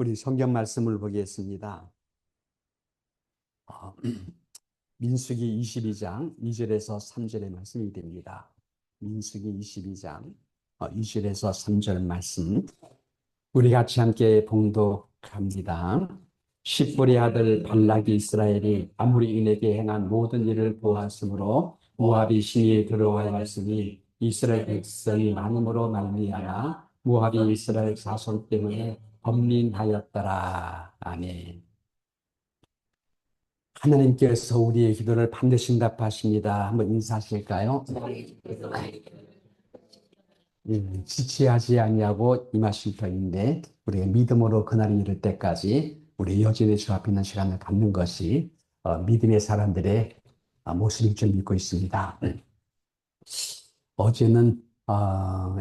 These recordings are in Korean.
우리 성경 말씀을 보겠습니다. 어, 민수기 22장 2절에서 3절의 말씀이 됩니다. 민수기 22장 2절에서 3절 말씀 우리 같이 함께 봉독합니다. 십볼의 아들 발락이 이스라엘이 아무리 인에게 행한 모든 일을 보았으므로 모압이 시내에 들어와였으니 이스라엘 백성이 많음으로 말미암아 모압이 이스라엘 자손 때문에 번민하였더라. 아멘. 하나님께서 우리의 기도를 반드시 응답하십니다. 한번 인사하실까요? 지체하지 아니하고 임하실 터인데 우리가 믿음으로 그날이 이를 때까지 우리 여전히 주 앞에 있는 시간을 갖는 것이 믿음의 사람들의 모습일 줄 믿고 있습니다. 어제는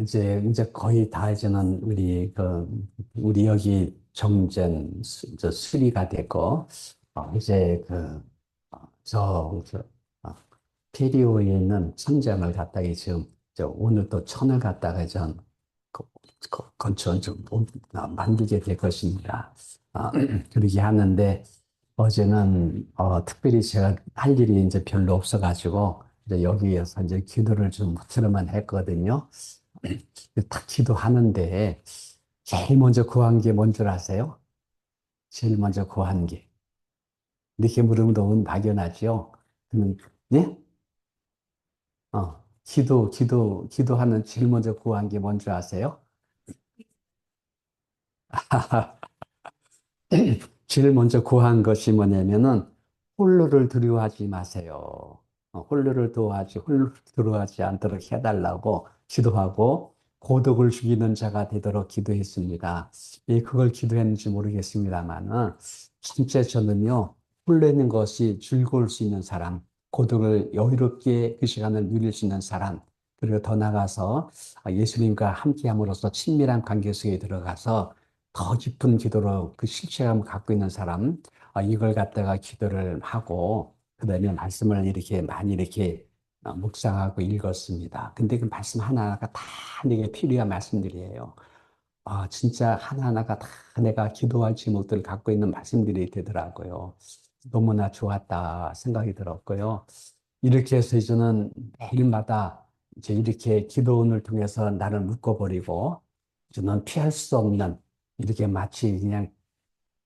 이제 거의 다 이제는 우리 여기 정전 수리가 됐고 이제 페리오에 있는 천장을 갖다가 지금 오늘 또 천을 갖다가 건축 좀 만들게 될 것입니다. 그러게 하는데 어제는 특별히 제가 할 일이 이제 별로 없어가지고 이제 여기에서 이제 기도를 좀 들어만 했거든요. 딱 기도하는데 제일 먼저 구한 게 뭔 줄 아세요? 제일 먼저 구한 게 이렇게 물으면 너무 막연하죠. 네? 기도하는 제일 먼저 구한 게 뭔 줄 아세요? 제일 먼저 구한 것이 뭐냐면은 홀로를 두려워하지 마세요. 홀로 두려워하지 않도록 해달라고 기도하고 고독을 죽이는 자가 되도록 기도했습니다. 예, 그걸 기도했는지 모르겠습니다만은 진짜 저는요 홀로 있는 것이 즐거울 수 있는 사람, 고독을 여유롭게 그 시간을 누릴 수 있는 사람, 그리고 더 나아가서 예수님과 함께함으로써 친밀한 관계 속에 들어가서 더 깊은 기도로 그 실체감을 갖고 있는 사람, 이걸 갖다가 기도를 하고, 그 다음에 말씀을 이렇게 많이 이렇게 묵상하고 읽었습니다. 근데 그 말씀 하나하나가 다 내게 필요한 말씀들이에요. 진짜 하나하나가 다 내가 기도할 제목들을 갖고 있는 말씀들이 되더라고요. 너무나 좋았다 생각이 들었고요. 이렇게 해서 저는 매일마다 이제 이렇게 기도원을 통해서 나를 묶어버리고 저는 피할 수 없는 이렇게 마치 그냥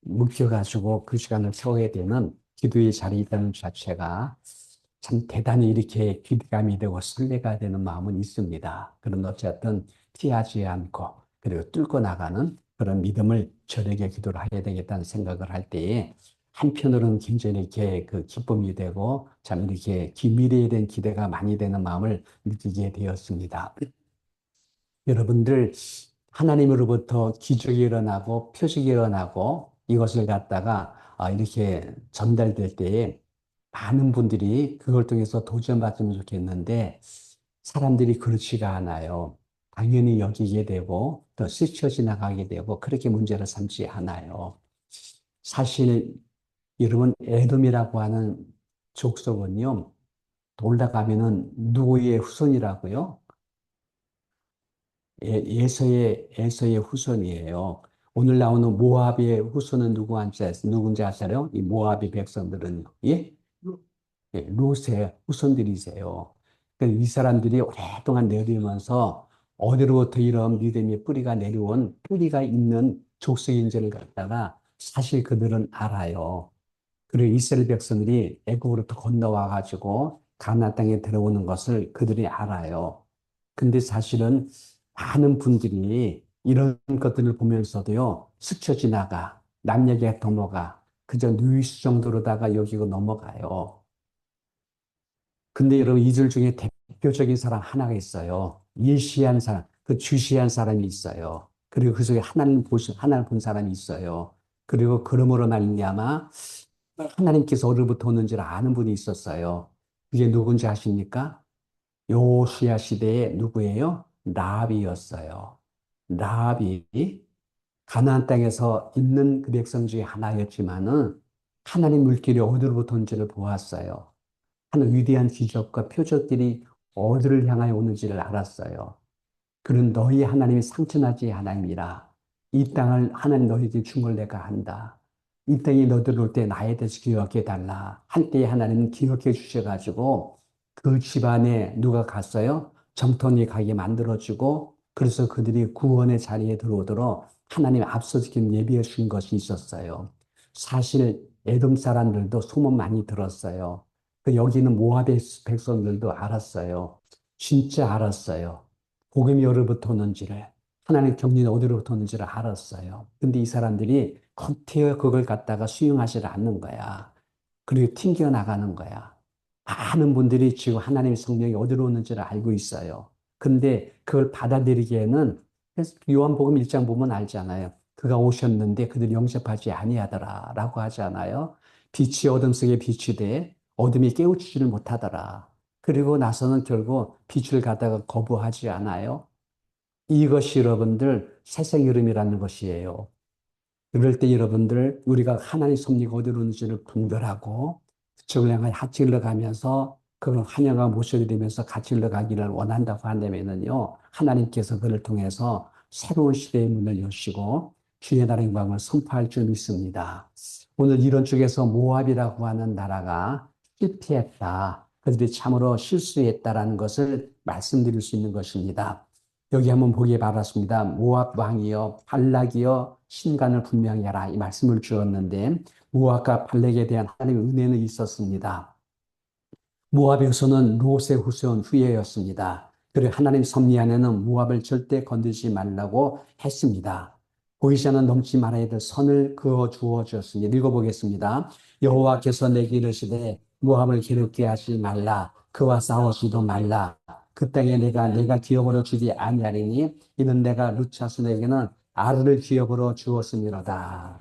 묶여가지고 그 시간을 채우게 되는 기도의 자리에 있다는 자체가 참 대단히 이렇게 기대감이 되고 설레가 되는 마음은 있습니다. 그런 어쨌든 피하지 않고 그리고 뚫고 나가는 그런 믿음을 저에게 기도를 해야 되겠다는 생각을 할 때에 한편으로는 굉장히 이렇게 그 기쁨이 되고 참 이렇게 미래에 대한 기대가 많이 되는 마음을 느끼게 되었습니다. 여러분들 하나님으로부터 기적이 일어나고 표적이 일어나고 이것을 갖다가 이렇게 전달될 때에 많은 분들이 그걸 통해서 도전받으면 좋겠는데 사람들이 그렇지가 않아요. 당연히 여기게 되고 또 스쳐 지나가게 되고 그렇게 문제를 삼지 않아요. 사실 여러분 에돔이라고 하는 족속은요 올라가면은 누구의 후손이라고요? 에서의 후손이에요. 오늘 나오는 모압의 후손은 누군지 아세요? 이 모압의 백성들은, 예? 롯의 후손들이세요. 이 사람들이 오랫동안 내려오면서 어디로부터 이런 믿음의 뿌리가 내려온 뿌리가 있는 족속인지를 갖다가 사실 그들은 알아요. 그리고 이스라엘 백성들이 애굽으로부터 건너와 가지고 가나안 땅에 들어오는 것을 그들이 알아요. 근데 사실은 많은 분들이 이런 것들을 보면서도요, 스쳐 지나가, 남 얘기가 넘어가, 그저 누이스 정도로다가 여기고 넘어가요. 근데 여러분, 이들 중에 대표적인 사람 하나가 있어요. 예시한 사람, 그 주시한 사람이 있어요. 그리고 그 속에 하나님 본 사람이 있어요. 그리고 그러므로 말미암아 하나님께서 어디로부터 오는지를 아는 분이 있었어요. 그게 누군지 아십니까? 요시야 시대에 누구예요? 라합이었어요. 라합이 가나안 땅에서 있는 그 백성 중에 하나였지만은 하나님 물길이 어디로부터 온지를 보았어요. 하는 위대한 기적과 표적들이 어디를 향하여 오는지를 알았어요. 그는 너희 하나님이 상천하지 하나님이라. 이 땅을 하나님 너희에게 준 걸 내가 안다. 이 땅에 너희들 올 때 나에 대해서 기억해 달라. 한때에 하나님은 기억해 주셔가지고 그 집안에 누가 갔어요? 정통이 가게 만들어주고 그래서 그들이 구원의 자리에 들어오도록 하나님 앞서 지금 예비해 준 것이 있었어요. 사실 에돔 사람들도 소문 많이 들었어요. 그 여기는 모압의 백성들도 알았어요. 진짜 알았어요. 복음이 어디로부터 오는지를, 하나님 경륜이 어디로부터 오는지를 알았어요. 근데 이 사람들이 겉에 그걸 갖다가 수용하지 않는 거야. 그리고 튕겨 나가는 거야. 많은 분들이 지금 하나님의 성령이 어디로 오는지를 알고 있어요. 근데 그걸 받아들이기에는 요한복음 1장 보면 알잖아요. 그가 오셨는데 그들이 영접하지 아니하더라 라고 하잖아요. 빛이 어둠 속에 빛이 돼 어둠이 깨우치지를 못하더라. 그리고 나서는 결국 빛을 갖다가 거부하지 않아요. 이것이 여러분들 새생 이름이라는 것이에요. 그럴 때 여러분들 우리가 하나님 섭리가 어디로 오는지를 분별하고 그쪽을 향해 같이 흘러가면서 그걸 환영과 모셔게 되면서 같이 흘러가기를 원한다고 한다면요. 하나님께서 그를 통해서 새로운 시대의 문을 여시고 주의 나라의 영광을 선포할 줄 믿습니다. 오늘 이런 쪽에서 모압이라고 하는 나라가 실패했다. 그들이 참으로 실수했다라는 것을 말씀드릴 수 있는 것입니다. 여기 한번 보기에 바랐습니다. 모압 왕이여 발락이여 신간을 분명히 하라 이 말씀을 주었는데 모압과 발락에 대한 하나님의 은혜는 있었습니다. 모압에서는 롯의 후손 후예였습니다. 그리고 하나님 섭리 안에는 모압을 절대 건들지 말라고 했습니다. 보이지 않는 넘지 말아야 될 선을 그어 주어 주었습니다. 읽어보겠습니다. 여호와께서 내게 이르시되 모압을 괴롭게 하지 말라. 그와 싸우지도 말라. 그 땅에 내가 기업으로 주지 아니하리니 이는 내가 룻 자손에게는 아르를 기업으로 주었음이로다.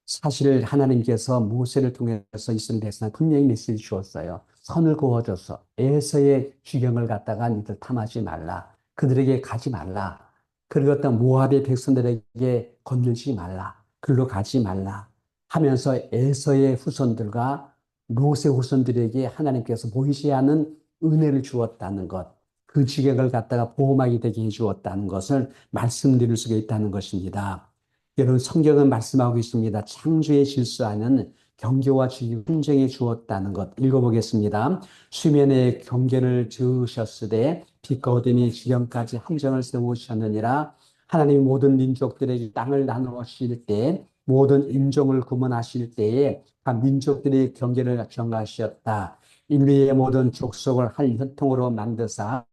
사실 하나님께서 모세를 통해서 이스라엘 백성에 분명히 메시지 주었어요. 선을 그어줘서 에서의 주경을 갖다가 니들 탐하지 말라. 그들에게 가지 말라. 그리고 어떤 모압의 백성들에게 건들지 말라. 글로 가지 말라. 하면서 에서의 후손들과 롯의 후손들에게 하나님께서 보이지 않는 은혜를 주었다는 것. 그 지경을 갖다가 보호막이 되게 해주었다는 것을 말씀드릴 수가 있다는 것입니다. 여러분 성경은 말씀하고 있습니다. 창조의 질서하는 경계와 주기 훈정해 주었다는 것 읽어보겠습니다. 수면에 경계를 지으셨으되 빛과 어둠이 지경까지 함정을 세우셨느니라. 하나님 모든 민족들에게 땅을 나누실 때 모든 인종을 구분하실 때에 각 민족들의 경계를 정하셨다. 인류의 모든 족속을 한 혈통으로 만드사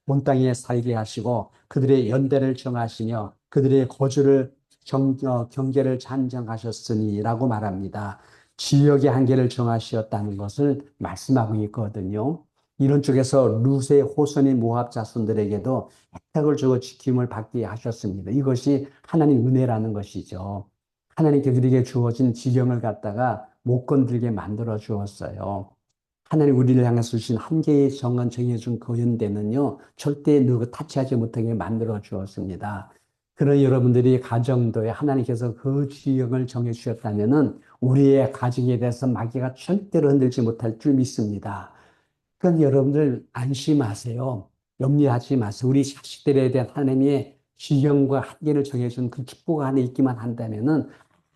온 땅에 살게 하시고 그들의 연대를 정하시며 그들의 거주를 경계를 잔정하셨으니라고 말합니다. 지역의 한계를 정하셨다는 것을 말씀하고 있거든요. 이런 쪽에서 룻의 호손인 모압 자손들에게도 혜택을 주고 지킴을 받게 하셨습니다. 이것이 하나님 은혜라는 것이죠. 하나님께 그들에게 주어진 지경을 갖다가 못 건들게 만들어 주었어요. 하나님 우리를 향해서 주신 한계의 정한 정해준 그 연대는요, 절대 누구 타치하지 못하게 만들어 주었습니다. 그런 여러분들이 가정도에 하나님께서 그 지형을 정해 주셨다면은 우리의 가정에 대해서 마귀가 절대로 흔들지 못할 줄 믿습니다. 그러니까 여러분들 안심하세요. 염려하지 마세요. 우리 자식들에 대한 하나님의 지형과 한계를 정해준 그 축복 안에 있기만 한다면은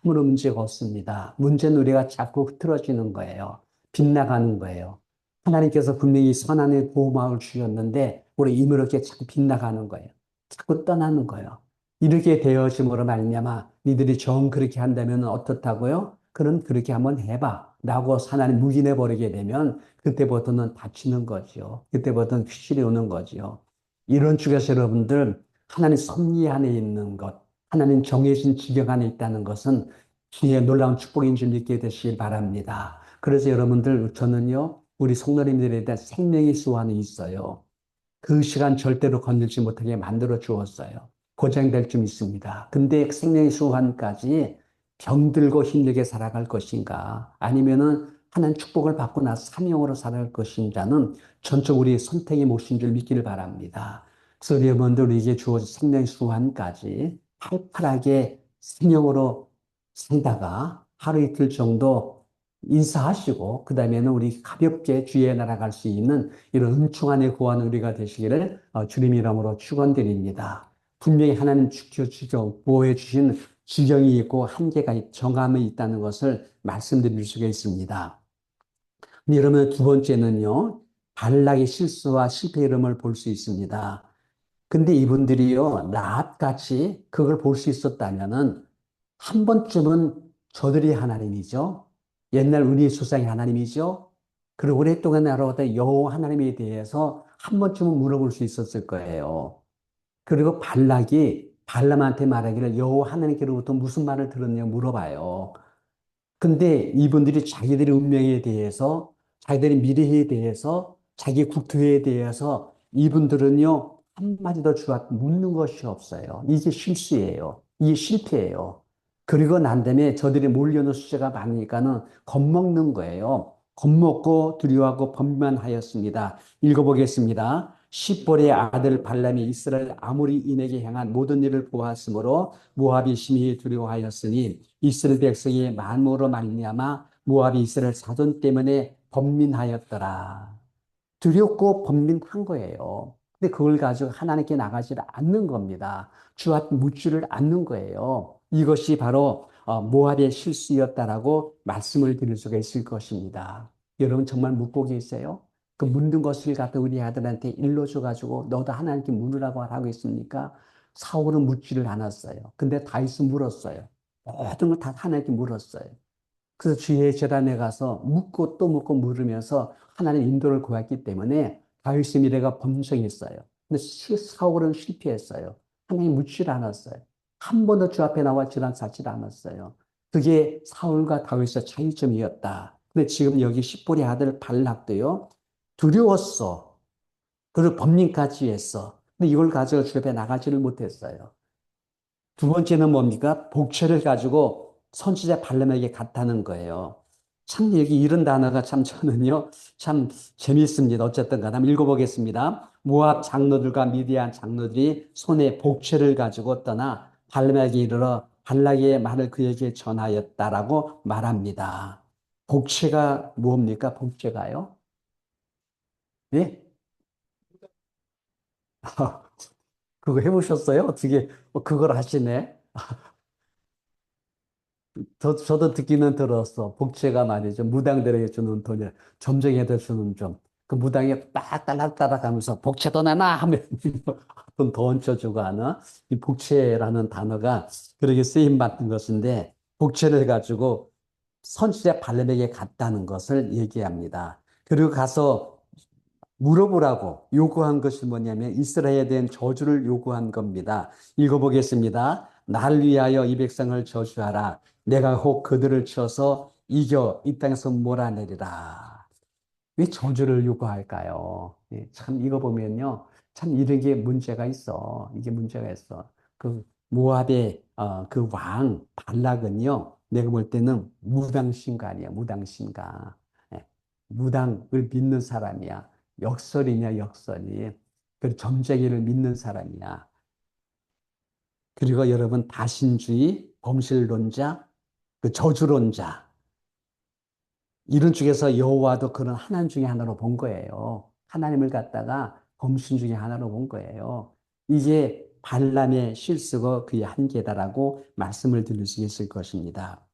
아무런 문제가 없습니다. 문제는 우리가 자꾸 흐트러지는 거예요. 빗나가는 거예요. 하나님께서 분명히 선한의 보호막을 주셨는데 우리 이렇게 자꾸 빗나가는 거예요. 자꾸 떠나는 거예요. 이렇게 되어짐으로 말미암아 니들이 정 그렇게 한다면 어떻다고요? 그럼 그렇게 한번 해봐. 라고 하나님 묵인해 버리게 되면 그때부터는 다치는 거죠. 그때부터는 귀신이 오는 거죠. 이런 쪽에서 여러분들 하나님 섭리 안에 있는 것, 하나님 정해진 지경 안에 있다는 것은 주의 놀라운 축복인 줄 믿게 되시길 바랍니다. 그래서 여러분들 저는요 우리 성도님들에 대한 생명의 수완이 있어요. 그 시간 절대로 건들지 못하게 만들어 주었어요. 고장될 좀 있습니다. 근데 생명의 수완까지 병들고 힘들게 살아갈 것인가? 아니면은 하나님 축복을 받고 나서 사명으로 살아갈 것인가는 전적 우리의 선택의 몫인 줄 믿기를 바랍니다. 그래서 여러분들 우리에게 주어진 생명의 수완까지 팔팔하게 생명으로 살다가 하루 이틀 정도 인사하시고 그 다음에는 우리 가볍게 주의 나라 갈 수 있는 이런 은총 안에 구하는 우리가 되시기를 주님 이름으로 축원드립니다. 분명히 하나님 지켜주죠. 보호해 주신 지경이 있고 한계가 정함이 있다는 것을 말씀드릴 수가 있습니다. 근데 그러면 두 번째는요, 발락의 실수와 실패 이름을 볼 수 있습니다. 근데 이분들이요, 라합같이 그걸 볼 수 있었다면은 한 번쯤은 저들이 하나님이죠. 옛날 우리 조상이 하나님이죠. 그리고 오랫동안 알아왔던 여호와 하나님에 대해서 한 번쯤은 물어볼 수 있었을 거예요. 그리고 발락이 발람한테 말하기를 여호와 하나님께로부터 무슨 말을 들었냐고 물어봐요. 근데 이분들이 자기들의 운명에 대해서, 자기들의 미래에 대해서, 자기 국토에 대해서 이분들은요, 한마디도 주한테 묻는 것이 없어요. 이게 실수예요. 이게 실패예요. 그리고 난 다음에 저들이 몰려오는 숫자가 많으니까는 겁먹는 거예요. 겁먹고 두려워하고 범만하였습니다. 읽어보겠습니다. 십볼의 아들 발람이 이스라엘 아모리 인에게 향한 모든 일을 보았으므로 모압이 심히 두려워하였으니 이스라엘 백성이 만모로 말미암아 모압이 이스라엘 사돈 때문에 번민하였더라. 두렵고 번민한 거예요. 근데 그걸 가지고 하나님께 나가지를 않는 겁니다. 주와 묻지를 않는 거예요. 이것이 바로 모압의 실수였다라고 말씀을 드릴 수가 있을 것입니다. 여러분 정말 묻고 계세요? 그 묻는 것을 갖다 우리 아들한테 일러줘가지고 너도 하나님께 물으라고 하고 있습니까? 사울은 묻지를 않았어요. 근데 다윗은 물었어요. 모든 걸 다 하나님께 물었어요. 그래서 주의 재단에 가서 묻고 또 묻고 물으면서 하나님 인도를 구했기 때문에 다윗의 미래가 번성했어요. 근데 사울은 실패했어요. 하나님 묻질 않았어요. 한 번도 주 앞에 나와 질환하지 않았어요. 그게 사울과 다윗의 차이점이었다. 근데 지금 여기 십볼의 아들 발락도요. 두려웠어. 그리고 범민까지 했어. 근데 이걸 가지고 주 앞에 나가지를 못했어요. 두 번째는 뭡니까? 복채를 가지고 선지자 발람에게 갔다는 거예요. 참 여기 이런 단어가 참 저는요, 참 재미있습니다. 어쨌든 간에 한번 읽어보겠습니다. 모압 장로들과 미디안 장로들이 손에 복채를 가지고 떠나 발람에게 이르러 발락의 말을 그에게 전하였다라고 말합니다. 복채가 뭡니까? 복채가요? 예? 그거 해보셨어요? 어떻게 그걸 하시네? 저도 듣기는 들었어. 복채가 말이죠. 무당들에게 주는 돈이 점쟁이들 주는 좀. 그 무당이 딱 딸락딸락 하면서 복채 더 내놔 하면 돈 더 얹혀주고 하는 이 복채라는 단어가 그렇게 쓰임 받는 것인데 복채를 가지고 선지자 발람에게 갔다는 것을 얘기합니다. 그리고 가서 물어보라고 요구한 것이 뭐냐면 이스라엘에 대한 저주를 요구한 겁니다. 읽어보겠습니다. 날 위하여 이 백성을 저주하라. 내가 혹 그들을 쳐서 이겨 이 땅에서 몰아내리라. 왜 저주를 요구할까요? 예, 참 이거 보면요. 참 이런 게 문제가 있어. 이게 문제가 있어. 그 모압의 그 왕 발락은요. 내가 볼 때는 무당신간이야. 무당신가. 예, 무당을 믿는 사람이야. 역설이냐 역설이. 그 점쟁이를 믿는 사람이야. 그리고 여러분 다신주의, 범실론자, 그 저주론자 이런 쪽에서 여호와도 그런 하나님 중에 하나로 본 거예요. 하나님을 갖다가 범신 중에 하나로 본 거예요. 이게 발람의 실수고 그의 한계다라고 말씀을 드릴 수 있을 것입니다.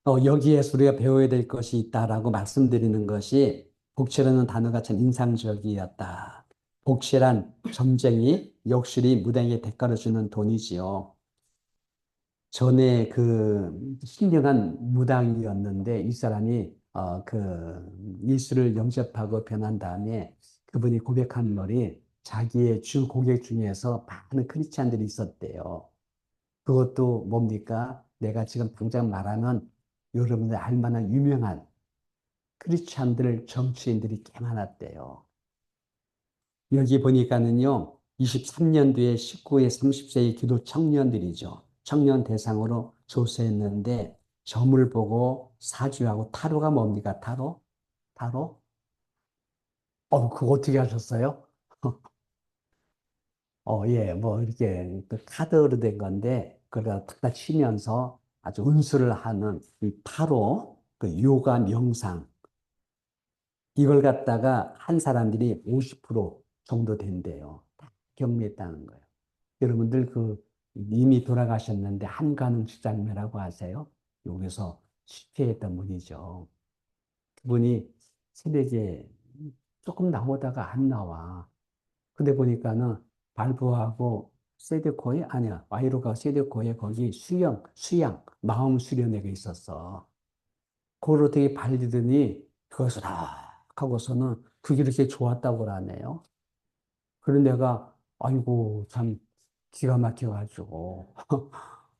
여기에서 우리가 배워야 될 것이 있다라고 말씀드리는 것이 복채라는 단어가 참 인상적이었다. 복채란 점쟁이, 욕실이 무당에게 대가로 주는 돈이지요. 전에 그 신령한 무당이었는데 이 사람이 그 예수를 영접하고 변한 다음에 그분이 고백한 말이 자기의 주 고객 중에서 많은 크리스찬들이 있었대요. 그것도 뭡니까? 내가 지금 당장 말하는 여러분들 알 만한 유명한 크리스찬들 정치인들이 꽤 많았대요. 여기 보니까는요, 23년도에 19에 30세의 기도 청년들이죠. 청년 대상으로 조사했는데, 점을 보고 사주하고 타로가 뭡니까? 타로? 타로? 그거 어떻게 하셨어요? 예, 뭐, 이렇게 그 카드로 된 건데, 그걸 갖다 치면서 아주 운수를 하는 이 타로, 그 요가 명상, 이걸 갖다가 한 사람들이 50% 정도 된대요. 다 경미했다는 거예요. 여러분들 이미 돌아가셨는데 한간훈 집사님이라고 아세요? 여기서 실패했던 분이죠. 그분이 새벽에 조금 나오다가 안 나와. 근데 보니까는 발부하고 세데코에, 아니야, 와이로가 세데코에 거기 수양, 마음 수련회가 있었어. 그걸 어떻게 발리더니 그것을 딱 하고서는 그게 이렇게 좋았다고 그러네요. 그런 내가, 아이고, 참 기가 막혀가지고.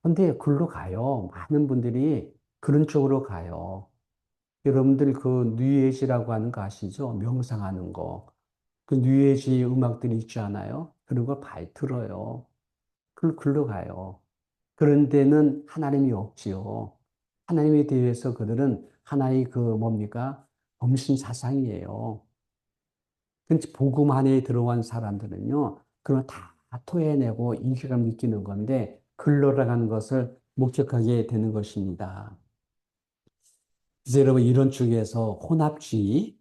근데 글로 가요. 많은 분들이 그런 쪽으로 가요. 여러분들 뉴에이지라고 하는 거 아시죠? 명상하는 거. 뉴에이지 음악들이 있지 않아요? 그런 걸 들어요. 글로 가요. 그런 데는 하나님이 없지요. 하나님에 대해서 그들은 하나의 뭡니까? 범신 사상이에요. 근데 복음 안에 들어온 사람들은요, 그걸 다 토해내고 인식감 느끼는 건데, 글러라가는 것을 목적하게 되는 것입니다. 그래서 여러분, 이런 쪽에서 혼합주의,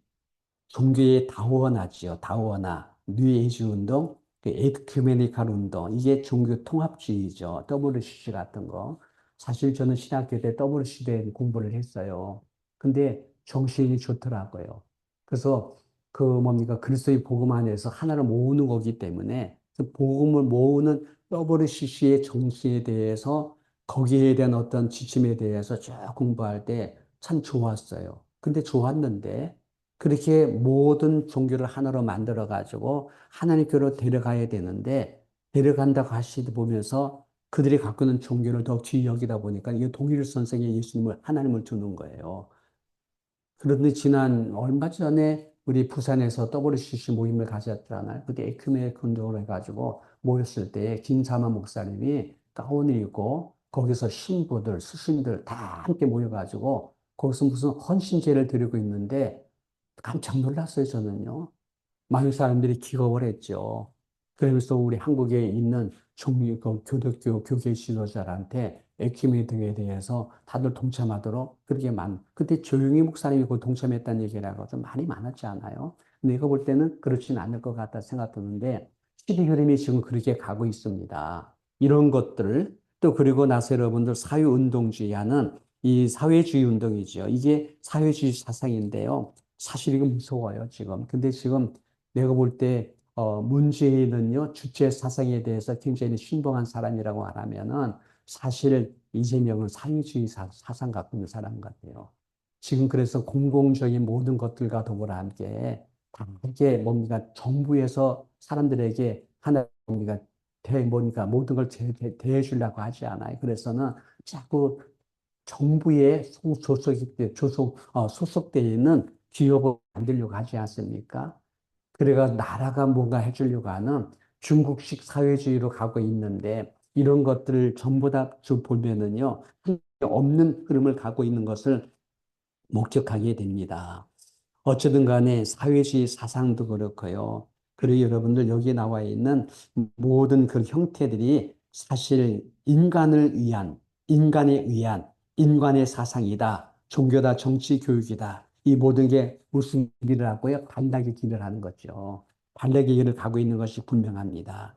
종교의 다원화지요. 다원화, 뉴에이지 운동, 에큐메니칼 운동, 이게 종교 통합주의죠. WCC 같은 거. 사실 저는 신학교 때 WCC에 공부를 했어요. 근데 정신이 좋더라고요. 그래서 뭡니까? 그리스도의 복음 안에서 하나를 모으는 거기 때문에 그 복음을 모으는 WCC의 정신에 대해서 거기에 대한 어떤 지침에 대해서 쭉 공부할 때 참 좋았어요. 근데 좋았는데 그렇게 모든 종교를 하나로 만들어 가지고 하나님께로 데려가야 되는데 데려간다고 하시다 보면서 그들이 갖고 있는 종교를 더 귀히 여기다 보니까 이게 독일 선생의 예수님을 하나님을 두는 거예요. 그런데 지난 얼마 전에 우리 부산에서 WCC 모임을 가졌잖아요. 그때 에큐메 운동을 해가지고 모였을 때 김사만 목사님이 가운을 입고 거기서 신부들, 수신들 다 함께 모여가지고 거기서 무슨 헌신제를 드리고 있는데 깜짝 놀랐어요, 저는요. 많은 사람들이 기겁을 했죠. 그러면서 우리 한국에 있는 교독교 교계 지도자한테 에큐메 등에 대해서 다들 동참하도록 그때 조용히 목사님이 그 동참했다는 얘기라고 좀 말이 많았지 않아요? 근데 이거 볼 때는 그렇지는 않을 것 같다 생각드는데 시대 흐름이 지금 그렇게 가고 있습니다. 이런 것들 또 그리고 나서 여러분들 사회운동주의 하는 이 사회주의 운동이죠. 이게 사회주의 사상인데요. 사실 이거 무서워요, 지금. 근데 지금 내가 볼 때, 문재인은요, 주체 사상에 대해서 굉장히 신봉한 사람이라고 말하면은 사실 이재명은 사회주의 사상 갖고 있는 사람 같아요. 지금 그래서 공공적인 모든 것들과 더불어 함께 다 이게 뭡니까? 정부에서 사람들에게 하나 뭡니까? 뭡니까? 모든 걸 대해주려고 하지 않아요. 그래서는 자꾸 정부에 소속되어 있는 기업을 만들려고 하지 않습니까? 그래가 나라가 뭔가 해주려고 하는 중국식 사회주의로 가고 있는데 이런 것들을 전부 다 보면은요, 없는 흐름을 가고 있는 것을 목격하게 됩니다. 어쨌든 간에 사회주의 사상도 그렇고요. 그리고 여러분들 여기 나와 있는 모든 그 형태들이 사실 인간에 의한 인간의 사상이다. 종교다, 정치, 교육이다. 이 모든 게 무슨 길을 하고요? 반락의 길을 하는 거죠. 반락의 길을 가고 있는 것이 분명합니다.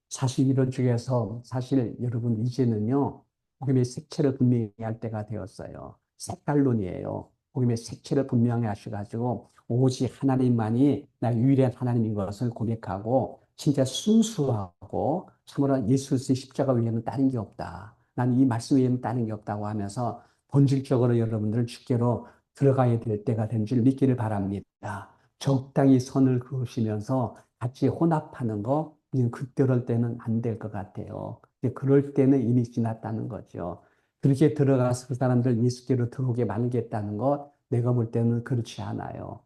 사실 이런 쪽에서 사실 여러분 이제는요, 복음의 색채를 분명히 할 때가 되었어요. 색깔론이에요. 복음의 색채를 분명히 하셔가지고 오직 하나님만이 나 유일한 하나님인 것을 고백하고 진짜 순수하고 참으로 예수 그리스도의 십자가 외에는 다른 게 없다. 난 이 말씀 외에는 다른 게 없다고 하면서 본질적으로 여러분들 주께로 들어가야 될 때가 된 줄 믿기를 바랍니다. 적당히 선을 그으시면서 같이 혼합하는 거, 그럴 때는 안 될 것 같아요. 그럴 때는 이미 지났다는 거죠. 그렇게 들어가서 그 사람들 예수께로 들어오게 만들겠다는 것, 내가 볼 때는 그렇지 않아요.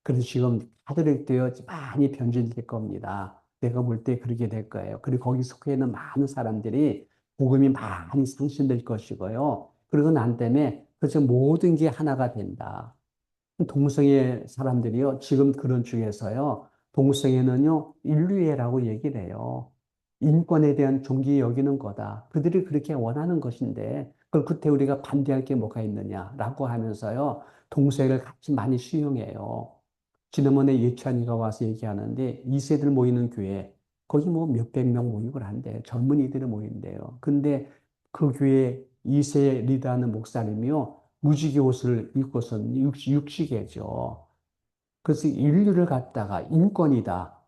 그래서 지금 카톨릭도요, 많이 변질될 겁니다. 내가 볼 때 그렇게 될 거예요. 그리고 거기 속해 있는 많은 사람들이 복음이 많이 상실될 것이고요. 그리고 난 다음에 그래서 모든 게 하나가 된다. 동성애 사람들이요, 지금 그런 중에서요, 동성애는요, 인류애라고 얘기를 해요. 인권에 대한 존귀 여기는 거다. 그들이 그렇게 원하는 것인데, 그걸 그때 우리가 반대할 게 뭐가 있느냐라고 하면서요, 동성애를 같이 많이 수용해요. 지난번에 예찬이가 와서 얘기하는데, 2세들 모이는 교회, 거기 뭐 몇백 명 모이고 한대요. 젊은이들이 모인대요. 근데 그 교회 2세 리더하는 목사님이요. 무지개 옷을 입고서 육시계죠. 그래서 인류를 갖다가 인권이다.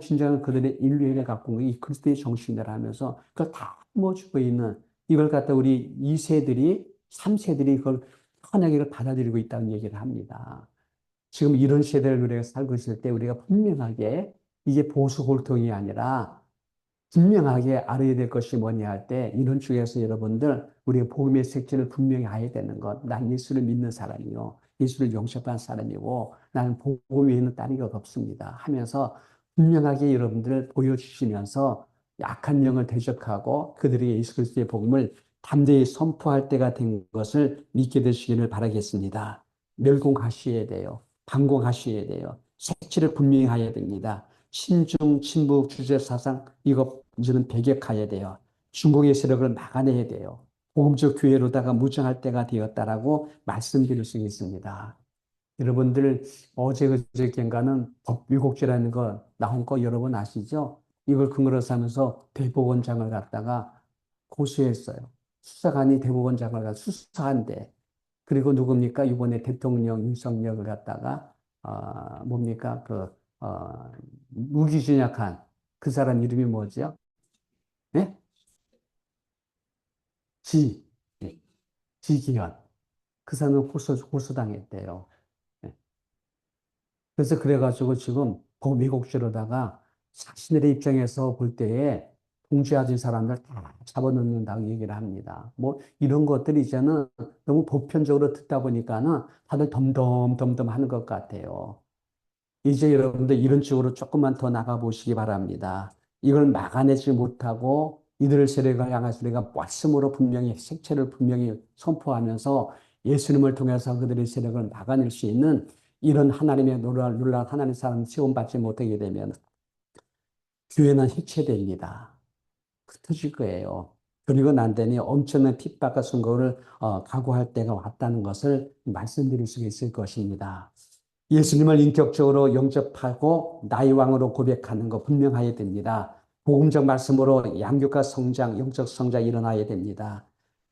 진정 그들의 인류애를 갖고 있는 이 그리스도의 정신이라 하면서 그걸 다 품어주고 있는 이걸 갖다 우리 2세들이, 3세들이 그걸 편하게 이걸 받아들이고 있다는 얘기를 합니다. 지금 이런 시대를 우리가 살고 있을 때 우리가 분명하게 이게 보수 골통이 아니라 분명하게 알아야 될 것이 뭐냐 할 때 이런 쪽에서 여러분들 우리가 복음의 색채를 분명히 알아야 되는 것. 난 예수를 믿는 사람이요. 예수를 영접한 사람이고 나는 복음 외에는 다른 것 없습니다. 하면서 분명하게 여러분들을 보여주시면서 약한 영을 대적하고 그들에게 예수 그리스도의 복음을 담대히 선포할 때가 된 것을 믿게 되시기를 바라겠습니다. 멸공하셔야 돼요. 반공하셔야 돼요. 색채를 분명히 해야 됩니다. 친중, 친북, 주제 사상, 이거 이제는 배격해야 돼요. 중국의 세력을 막아내야 돼요. 복음적 교회로다가 무장할 때가 되었다라고 말씀드릴 수 있습니다. 여러분들 어제 그저께인가는 법유곡죄라는 거 나온 거 여러분 아시죠? 이걸 근거로 삼아서 대법원장을 갖다가 고소했어요. 수사관이 대법원장을 갖다 수사한대. 그리고 누굽니까? 이번에 대통령 윤석열을 갖다가 뭡니까? 무기징역한 그 사람 이름이 뭐죠? 예? 지, 예, 지기현. 그 사람은 고소당했대요. 예. 그래서 그래가지고 지금 미국주로다가 자신들의 입장에서 볼 때에 공주해진 사람들 다 잡아놓는다고 얘기를 합니다. 뭐 이런 것들이 이제는 너무 보편적으로 듣다 보니까는 다들 덤덤 하는 것 같아요. 이제 여러분들 이런 쪽으로 조금만 더 나가보시기 바랍니다. 이걸 막아내지 못하고 이들을 세력을 향해서 우리가 말씀으로 분명히 색채를 분명히 선포하면서 예수님을 통해서 그들의 세력을 막아낼 수 있는 이런 하나님의 놀라운 하나님의 사람 시험받지 못하게 되면 교회는 해체됩니다. 흩어질 거예요. 그리고 난 다음에 엄청난 핍박과 선거를 각오할 때가 왔다는 것을 말씀드릴 수 있을 것입니다. 예수님을 인격적으로 영접하고 나의 왕으로 고백하는 것 분명해야 됩니다. 복음적 말씀으로 양육과 성장, 영적 성장이 일어나야 됩니다.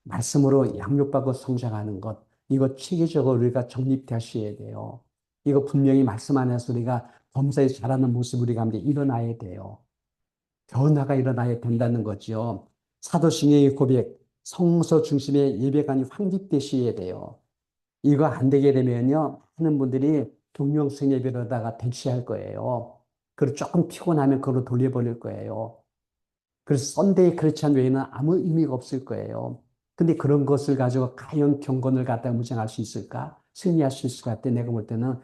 말씀으로 양육받고 성장하는 것, 이거 체계적으로 우리가 정립되셔야 돼요. 이거 분명히 말씀 안에서 우리가 범사에 잘하는 모습 우리가 일어나야 돼요. 변화가 일어나야 된다는 거죠. 사도신경의 고백, 성서 중심의 예배관이 확립되셔야 돼요. 이거 안 되게 되면요, 많은 분들이 동영상 예배로다가 대치할 거예요. 그리고 조금 피곤하면 그걸로 돌려버릴 거예요. 그래서 썬데이 크리스찬 외에는 아무 의미가 없을 거예요. 근데 그런 것을 가지고 과연 경건을 갖다가 무장할 수 있을까? 승리할 수 있을 것 같아. 내가 볼 때는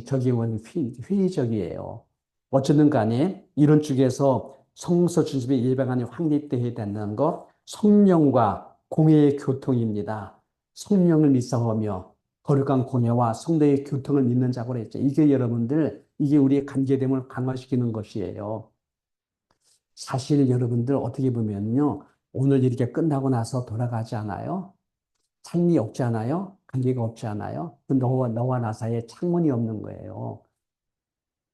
저기 회의적이에요. 어쨌든 간에 이런 쪽에서 성서 중심의 예배관이 확립되어야 된다는 것, 성령과 공예의 교통입니다. 성령을 믿사오며 거룩한 공예와 성도의 교통을 믿는 자고 했죠. 이게 여러분들, 이게 우리의 관계됨을 강화시키는 것이에요. 사실 여러분들 어떻게 보면요. 오늘 이렇게 끝나고 나서 돌아가지 않아요? 삶이 없지 않아요? 관계가 없지 않아요? 너와 나 사이에 창문이 없는 거예요.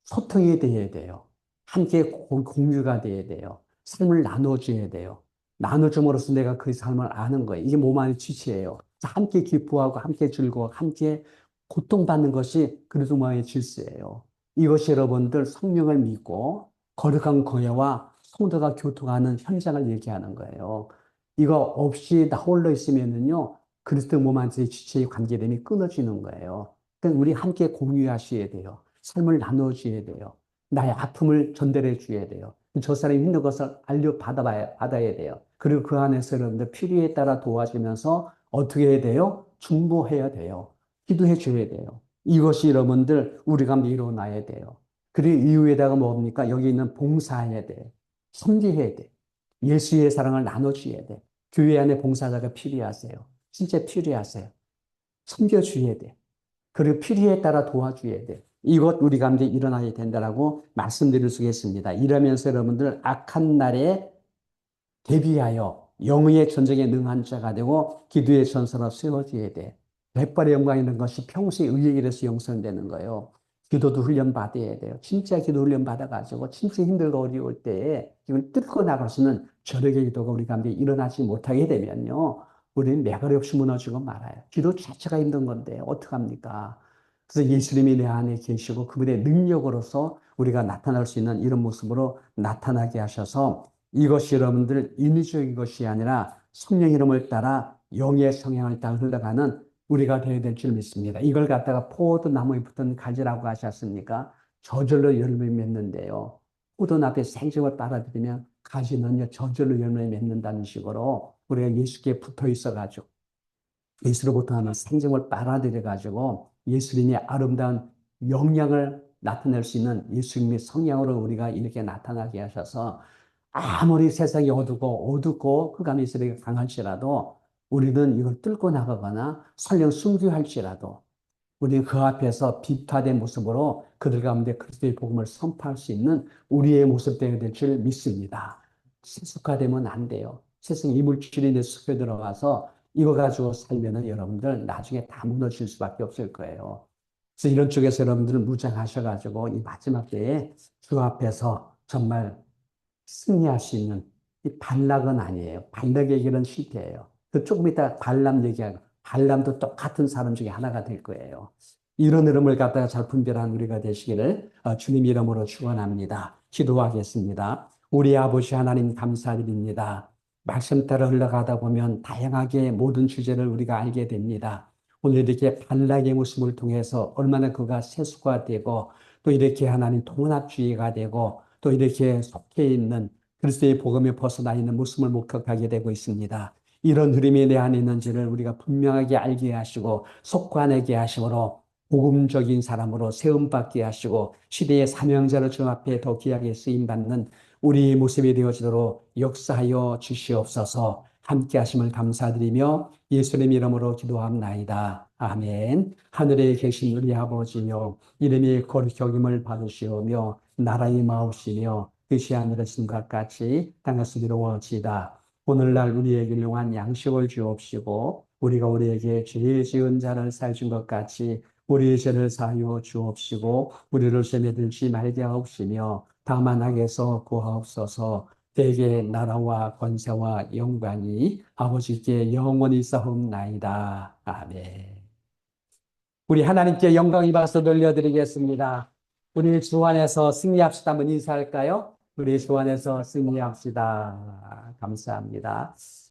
소통이 돼야 돼요. 함께 공유가 돼야 돼요. 삶을 나눠줘야 돼요. 나눠줌으로써 내가 그 삶을 아는 거예요. 이게 몸 안의 지체예요. 함께 기뻐하고, 함께 즐거워하고, 함께 고통받는 것이 그리스도만의 질서예요. 이것이 여러분들 성령을 믿고 거룩한 거예와 성도가 교통하는 현장을 얘기하는 거예요. 이거 없이 나 홀로 있으면은요, 그리스도 몸 안의 지체의 관계됨이 끊어지는 거예요. 그러니까 우리 함께 공유하셔야 돼요. 삶을 나눠줘야 돼요. 나의 아픔을 전달해 줘야 돼요. 저 사람이 힘든 것을 받아야 돼요. 그리고 그 안에서 여러분들 필요에 따라 도와주면서 어떻게 해야 돼요? 중보해야 돼요. 기도해 줘야 돼요. 이것이 여러분들 우리가 이뤄놔야 돼요. 그리고 이후에다가 뭡니까? 여기 있는 봉사해야 돼. 섬기해야 돼. 예수의 사랑을 나눠줘야 돼. 교회 안에 봉사자가 필요하세요. 진짜 필요하세요. 섬겨줘야 돼. 그리고 필요에 따라 도와줘야 돼. 이것 우리 가운데 일어나야 된다라고 말씀드릴 수 있습니다. 이러면서 여러분들 악한 날에 대비하여 영의 전쟁에 능한 자가 되고 기도의 전선으로 세워져야 돼. 백발의 영광 있는 것이 평소에 의의 일에서 영선되는 거예요. 기도도 훈련 받아야 돼요. 진짜 기도 훈련 받아가지고 진짜 힘들고 어려울 때에 이걸 뚫고 나갈 수 있는 저력의 기도가 우리 가운데 일어나지 못하게 되면요. 우리는 매가리 없이 무너지고 말아요. 기도 자체가 힘든 건데 어떡합니까? 그래서 예수님이 내 안에 계시고 그분의 능력으로서 우리가 나타날 수 있는 이런 모습으로 나타나게 하셔서 이것이 여러분들 인위적인 것이 아니라 성령 이름을 따라 영의 성향을 따라 흘러가는 우리가 되어야 될 줄 믿습니다. 이걸 갖다가 포도나무에 붙은 가지라고 하셨습니까? 저절로 열매 맺는데요. 포도나무에 생적을 빨아들이면 가지는요, 저절로 열매 맺는다는 식으로 우리가 예수께 붙어 있어가지고 예수로부터 하는 생명을 빨아들여가지고 예수님의 아름다운 영향을 나타낼 수 있는 예수님의 성향으로 우리가 이렇게 나타나게 하셔서 아무리 세상이 어둡고 흑암이 세력이 강할지라도 우리는 이걸 뚫고 나가거나 설령 순교할지라도 우리는 그 앞에서 비타된 모습으로 그들 가운데 그리스도의 복음을 선포할 수 있는 우리의 모습 되어야 될 줄 믿습니다. 세속화되면 안 돼요. 세상 이물질이 내 속에 들어가서 이거 가지고 살면은 여러분들 나중에 다 무너질 수밖에 없을 거예요. 그래서 이런 쪽에서 여러분들 무장하셔가지고 이 마지막 때에 주 앞에서 정말 승리할 수 있는 이 발락은 아니에요. 발락의 길은 실패예요. 그 조금 이따 발람 얘기하고 발람도 똑같은 사람 중에 하나가 될 거예요. 이런 흐름을 갖다가 잘 분별한 우리가 되시기를 주님 이름으로 축원합니다. 기도하겠습니다. 우리 아버지 하나님 감사드립니다. 말씀 따라 흘러가다 보면 다양하게 모든 주제를 우리가 알게 됩니다. 오늘 이렇게 발락의 모습을 통해서 얼마나 그가 세수가 되고 또 이렇게 하나님 통합주의가 되고 또 이렇게 속해 있는 그리스도의 복음에 벗어나 있는 모습을 목격하게 되고 있습니다. 이런 흐름이 내 안에 있는지를 우리가 분명하게 알게 하시고 속관하게 하시므로 복음적인 사람으로 세움받게 하시고 시대의 사명자로 주 앞에 더 귀하게 쓰임받는 우리 모습이 되어지도록 역사하여 주시옵소서. 함께 하심을 감사드리며 예수님 이름으로 기도합나이다. 아멘. 하늘에 계신 우리 아버지여 이름이 거룩히 여김을 받으시오며 나라의 마옵시며 뜻이 하늘에신 것 같이 땅에서 이루어지이다. 오늘날 우리에게 일용할 양식을 주옵시고 우리가 우리에게 죄 지은 자를 사해준 것 같이 우리의 죄를 사하여 주옵시고 우리를 시험에 들지 말게 하옵시며 다만 악에서 구하옵소서. 대개 나라와 권세와 영광이 아버지께 영원히 싸움나이다. 아멘. 우리 하나님께 영광이 박수 돌려드리겠습니다. 우리 주 안에서 승리합시다. 한번 인사할까요? 우리 주 안에서 승리합시다. 감사합니다.